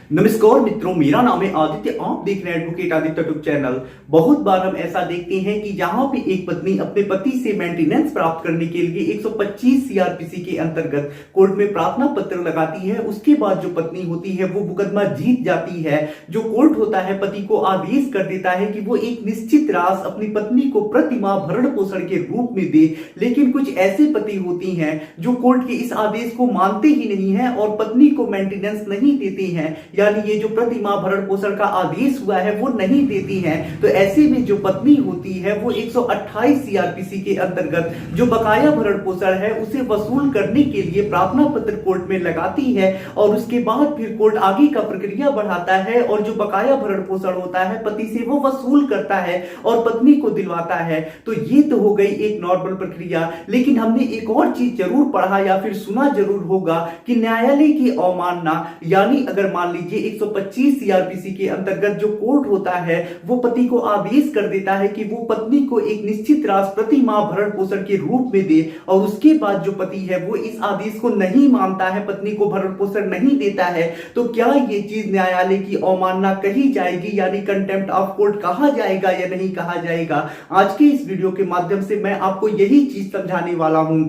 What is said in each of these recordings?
नमस्कार मित्रों, मेरा नाम है आदित्य। आप देख रहे हैं एडवोकेट आदित्य यूट्यूब चैनल। बहुत बार हम ऐसा देखते हैं कि जहां पे एक पत्नी अपने पति से मेंटेनेंस प्राप्त करने के लिए 125 सीआरपीसी के अंतर्गत कोर्ट में प्रार्थना पत्र लगाती है। उसके बाद जो पत्नी होती है वो मुकदमा जीत जाती है। जो कोर्ट होता है पति को आदेश कर देता है कि वो एक निश्चित राशि अपनी पत्नी को प्रति माह भरण पोषण के रूप में दे। लेकिन कुछ ऐसे पति होती हैं जो कोर्ट के इस आदेश को मानते ही नहीं है और पत्नी को मेंटेनेंस नहीं देते हैं, यानी ये जो प्रति माह भरण पोषण का आदेश हुआ है वो नहीं देती है। तो ऐसे में जो पत्नी होती है वो 128 सीआरपीसी के अंतर्गत जो बकाया भरण पोषण है उसे वसूल करने के लिए प्रार्थना पत्र कोर्ट में लगाती है और उसके बाद फिर कोर्ट आगे का प्रक्रिया बढ़ाता है और जो बकाया भरण पोषण होता है पति से वो वसूल करता है और पत्नी को दिलवाता है। तो ये तो हो गई एक नॉर्मल प्रक्रिया, लेकिन हमने एक और चीज जरूर पढ़ा या फिर सुना जरूर होगा कि न्यायालय की अवमानना, यानी अगर मान लीजिए 125 सीआरपीसी के अंतर्गत जो कोर्ट होता है वो पति को आदेश कर देता है कि वो पत्नी को एक निश्चित राशि प्रति माह भरण पोषण के रूप में दे और उसके बाद जो पति है वो इस आदेश को नहीं मानता है, पत्नी को भरण पोषण नहीं देता है, तो क्या ये चीज न्यायालय की अवमानना कही जाएगी, यानी कंटेम्प्ट ऑफ कोर्ट कहा जाएगा या नहीं कहा जाएगा? आज के इस वीडियो के माध्यम से मैं आपको यही चीज समझाने वाला हूं।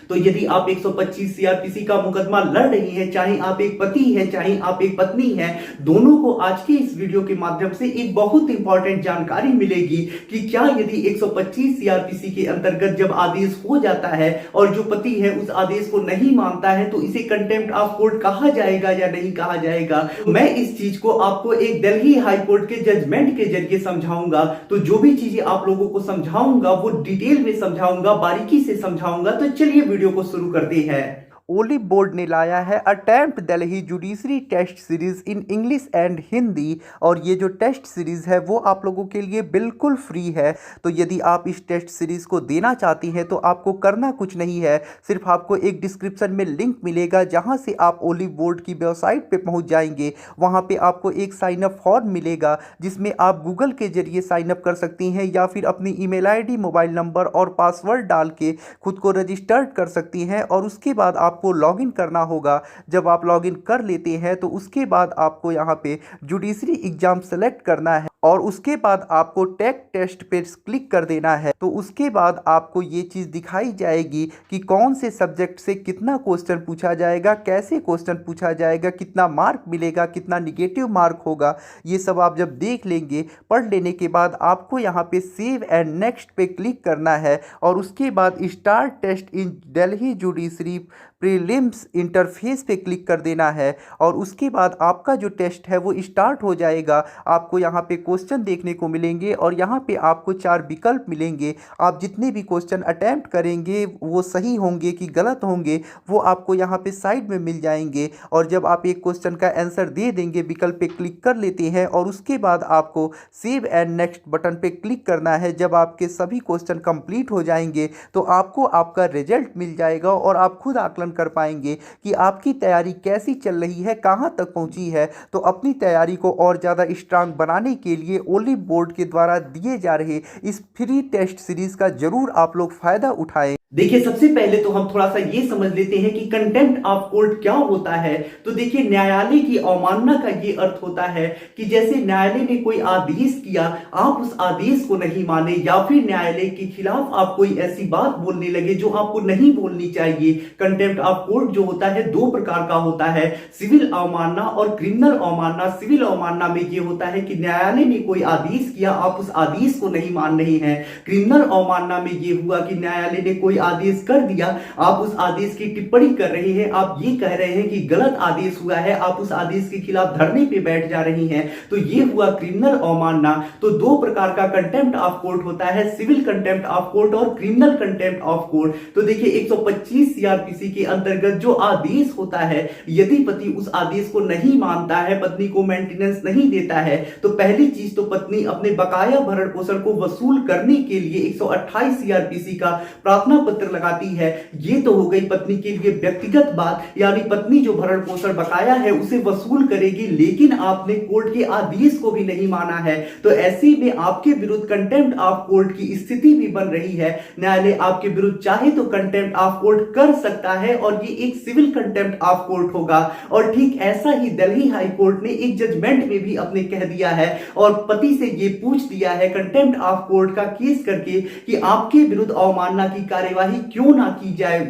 तो यदि आप 125 सीआरपीसी का मुकदमा लड़ रही हैं, चाहे आप एक पति हैं चाहे आप एक पत्नी हैं, दोनों को आज के इस वीडियो के माध्यम से एक बहुत इंपॉर्टेंट जानकारी मिलेगी कि क्या यदि 125 सीआरपीसी के अंतर्गत जब आदेश हो जाता है और जो पति है उस आदेश को नहीं मानता है तो इसे कंटेम्प्ट ऑफ कोर्ट कहा जाएगा या नहीं कहा जाएगा। मैं इस चीज को आपको एक दिल्ली हाई कोर्ट के जजमेंट के जरिए समझाऊंगा। तो जो भी चीजें आप लोगों को समझाऊंगा वो डिटेल में समझाऊंगा, बारीकी से समझाऊंगा। तो चलिए वीडियो को शुरू करते हैं। ओलिव बोर्ड ने लाया है attempt Delhi judiciary test series in English and Hindi, और ये जो टेस्ट सीरीज है वो आप लोगों के लिए बिल्कुल फ्री है। तो यदि आप इस टेस्ट सीरीज को देना चाहती हैं तो आपको करना कुछ नहीं है, सिर्फ आपको एक डिस्क्रिप्शन में लिंक मिलेगा जहां से आप ओलिव बोर्ड की वेबसाइट पे पहुंच जाएंगे। वहां पे आपको एक साइन अप फॉर्म मिलेगा जिसमें आप गूगल के जरिए साइन अप कर सकती हैं या फिर अपनी ईमेल आईडी, मोबाइल नंबर और पासवर्ड डाल के खुद को रजिस्टर्ड कर सकती हैं। और उसके बाद आपको लॉगिन करना होगा। जब आप लॉगिन कर लेते हैं तो उसके बाद आपको यहाँ पे जुडिशरी एग्जाम सेलेक्ट करना है और उसके बाद आपको टेक टेस्ट पे क्लिक कर देना है। तो उसके बाद आपको ये चीज़ दिखाई जाएगी कि कौन से सब्जेक्ट से कितना क्वेश्चन पूछा जाएगा, कैसे क्वेश्चन पूछा जाएगा, कितना मार्क मिलेगा, कितना निगेटिव मार्क होगा। ये सब आप जब देख लेंगे, पढ़ लेने के बाद आपको यहाँ पे सेव एंड नेक्स्ट पे क्लिक करना है और उसके बाद स्टार्ट टेस्ट इन दिल्ली जुडिशरी प्रीलिम्स इंटरफेस पे क्लिक कर देना है और उसके बाद आपका जो टेस्ट है वो स्टार्ट हो जाएगा। आपको यहाँ पे क्वेश्चन देखने को मिलेंगे और यहाँ पे आपको 4 विकल्प मिलेंगे। आप जितने भी क्वेश्चन अटेम्प्ट करेंगे वो सही होंगे कि गलत होंगे वो आपको यहाँ पे साइड में मिल जाएंगे। और जब आप एक क्वेश्चन का आंसर दे देंगे, विकल्प पे क्लिक कर लेते हैं और उसके बाद आपको सेव एंड नेक्स्ट बटन पे क्लिक करना है। जब आपके सभी क्वेश्चन कंप्लीट हो जाएंगे तो आपको आपका रिजल्ट मिल जाएगा और आप खुद आकलन कर पाएंगे कि आपकी तैयारी कैसी चल रही है, कहां तक पहुंची है। तो अपनी तैयारी को और ज़्यादा स्ट्रांग बनाने के लिए ओलिव बोर्ड के द्वारा दिए जा रहे इस फ्री टेस्ट सीरीज का जरूर आप लोग फायदा उठाएं। देखिए, सबसे पहले तो हम थोड़ा सा ये समझ लेते हैं कि कंटेम्प्ट ऑफ कोर्ट क्या होता है। तो देखिए, न्यायालय की अवमानना का ये अर्थ होता है कि जैसे न्यायालय ने कोई आदेश किया, आप उस आदेश को नहीं माने या फिर न्यायालय के खिलाफ आप कोई ऐसी बात बोलने लगे जो आपको नहीं बोलनी चाहिए। कंटेम्प्ट ऑफ कोर्ट जो होता है 2 प्रकार का होता है, सिविल अवमानना और क्रिमिनल अवमानना। सिविल अवमानना में ये होता है कि न्यायालय ने कोई आदेश किया, आप उस आदेश को नहीं मान रहे हैं। क्रिमिनल अवमानना में ये हुआ कि न्यायालय ने कोई आदेश कर दिया, आप उस आदेश की टिप्पणी कर रहे हैं, आप ये कह रहे हैं कि गलत आदेश हुआ है, आप उस आदेश के खिलाफ धरने पे बैठ जा रही हैं, तो ये हुआ क्रिमिनल अवमानना। तो 2 प्रकार का कंटेम्प्ट ऑफ कोर्ट होता है, सिविल कंटेम्प्ट ऑफ कोर्ट और क्रिमिनल कंटेम्प्ट ऑफ कोर्ट। तो देखिए, 125 सीआरपीसी के अंतर्गत जो आदेश होता है, यदि पति उस आदेश को नहीं मानता है, पत्नी को मेंटेनेंस नहीं देता है, तो पहली चीज तो पत्नी अपने बकाया भरण पोषण को वसूल करने के लिए 128 सीआरपीसी का प्रार्थना पत्र लगाती है। ये तो हो गई पत्नी के लिए व्यक्तिगत बात, यानी पत्नी जो भरण पोषण बकाया है उसे वसूल करेगी, लेकिन आपने कोर्ट के आदेश को भी नहीं माना है। तो ऐसे में आपके विरुद्ध कंटेम्प्ट ऑफ कोर्ट की स्थिति भी बन रही है। न्यायालय आपके विरुद्ध चाहे तो कंटेम्प्ट ऑफ कोर्ट कर सकता है और ये एक सिविल कंटेम्प्ट ऑफ कोर्ट होगा। और ठीक ऐसा ही दिल्ली हाई कोर्ट ने एक जजमेंट में भी अपने कह दिया है और पति से ये पूछ दिया है कंटेम्प्ट ऑफ कोर्ट का केस करके कि आपके विरुद्ध अवमानना की कार्यवाही क्यों ना की जाए।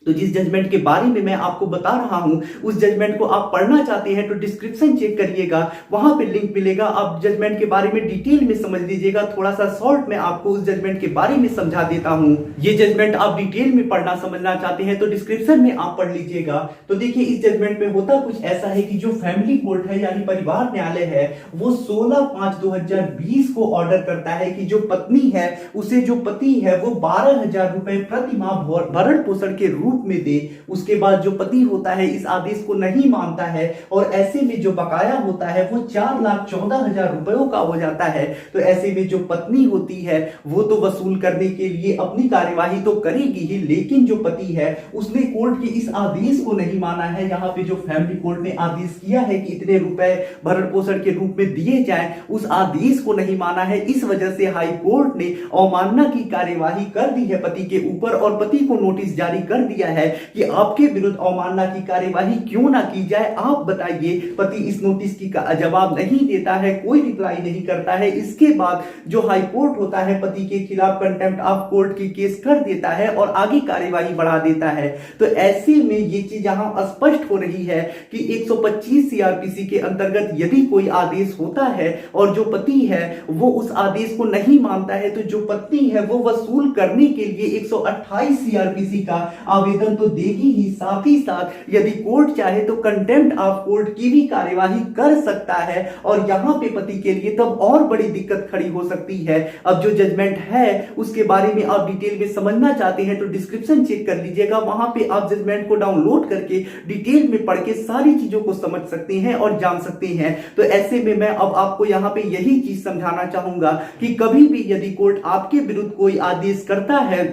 तो जिस जजमेंट के बारे में मैं आपको बता रहा हूं, उस जजमेंट को आप पढ़ना चाहते हैं तो डिस्क्रिप्शन चेक करिएगा, वहां पे लिंक मिलेगा। आप जजमेंट के बारे में डिटेल में समझ लीजिएगा। थोड़ा सा शॉर्ट में आपको उस जजमेंट के बारे में समझा देता हूं। ये जजमेंट आप डिटेल में पढ़ना समझना चाहते हैं तो डिस्क्रिप्शन में आप पढ़ लीजिएगा। तो देखिए, इस जजमेंट में होता कुछ ऐसा है कि जो फैमिली कोर्ट है यानी परिवार न्यायालय है, वो 16/5/2020 को ऑर्डर करता है कि जो पत्नी है उसे जो पति है वो 12,000 रुपए प्रति माह भरण पोषण के रूप में दे। उसके बाद जो पति होता है इस आदेश को नहीं मानता है और ऐसे में जो बकाया होता है वो 4,14,000 रुपयों का हो जाता है। तो ऐसे में जो पत्नी होती है वो तो वसूल करने के लिए अपनी कार्यवाही तो करेगी ही, लेकिन जो पति है उसने कोर्ट के इस आदेश को नहीं माना है। यहाँ पे जो फैमिली कोर्ट ने आदेश किया है कि इतने रुपए भरण पोषण के रूप में दिए जाएं, उस आदेश को नहीं माना है। इस वजह से हाई कोर्ट ने अवमानना की कार्यवाही कर दी है पति के ऊपर और पति को नोटिस जारी कर दिया है कि आपके विरुद्ध अवमानना की कार्यवाही क्यों ना की जाए, आप बताइए। पति इस नोटिस की जवाब नहीं देता है, कोई रिप्लाई नहीं करता है। इसके बाद जो हाई कोर्ट होता है पति के खिलाफ कंटेम्प्ट ऑफ कोर्ट की केस कर देता है और आगे कार्यवाही बढ़ा देता है। तो ऐसे में ये चीज यहां स्पष्ट हो रही है कि 125 सीआरपीसी के अंतर्गत यदि कोई आदेश होता है और जो पति है वो उस आदेश को नहीं मानता है, तो जो पत्नी है वो वसूल करने के लिए 128 सीआरपीसी का आवेदन तो देगी ही, साथ ही साथ यदि कोर्ट चाहे तो कंटेम्प्ट ऑफ कोर्ट की भी कार्यवाही कर सकता है। और यहां पे पति के लिए तब और बड़ी दिक्कत खड़ी हो सकती है। अब जो जजमेंट है उसके बारे में आप डिटेल में समझना चाहते हैं तो डिस्क्रिप्शन चेक कर लीजिएगा, वहां पे आप जजमेंट को डाउनलोड करके डिटेल में पढ़ के सारी चीजों को समझ सकते हैं और जान सकते हैं। तो ऐसे में मैं अब आपको यहां पे यही चीज समझाना चाहूंगा कि कभी भी यदि कोर्ट आपके विरुद्ध कोई आदेश करता है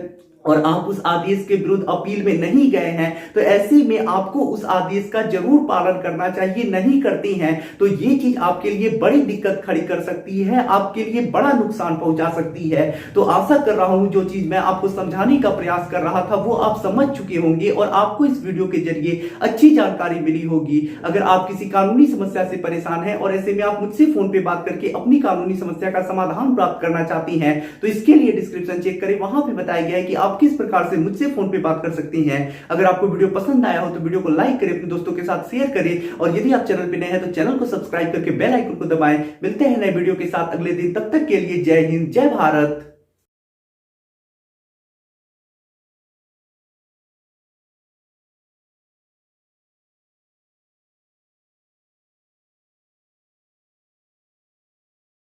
और आप उस आदेश के विरुद्ध अपील में नहीं गए हैं, तो ऐसे में आपको उस आदेश का जरूर पालन करना चाहिए। नहीं करते हैं तो ये चीज आपके लिए बड़ी दिक्कत खड़ी कर सकती है, आपके लिए बड़ा नुकसान पहुंचा सकती है। तो आशा कर रहा हूं जो चीज मैं आपको समझाने का प्रयास कर रहा था वो आप समझ चुके होंगे और आपको इस वीडियो के जरिए अच्छी जानकारी मिली होगी। अगर आप किसी कानूनी समस्या से परेशान हैं और ऐसे में आप मुझसे फोन पे बात करके अपनी कानूनी समस्या का समाधान प्राप्त करना चाहती हैं, तो इसके लिए डिस्क्रिप्शन चेक करें, वहां पे बताया गया है कि आप किस प्रकार से मुझसे फोन पे बात कर सकती हैं। अगर आपको वीडियो पसंद आया हो तो वीडियो को लाइक करें, अपने दोस्तों के साथ शेयर करें और यदि आप चैनल पे नए हैं तो चैनल को सब्सक्राइब करके बेल आइकन को दबाएं। मिलते हैं नए वीडियो के साथ अगले दिन, तब तक के लिए जय हिंद, जय भारत।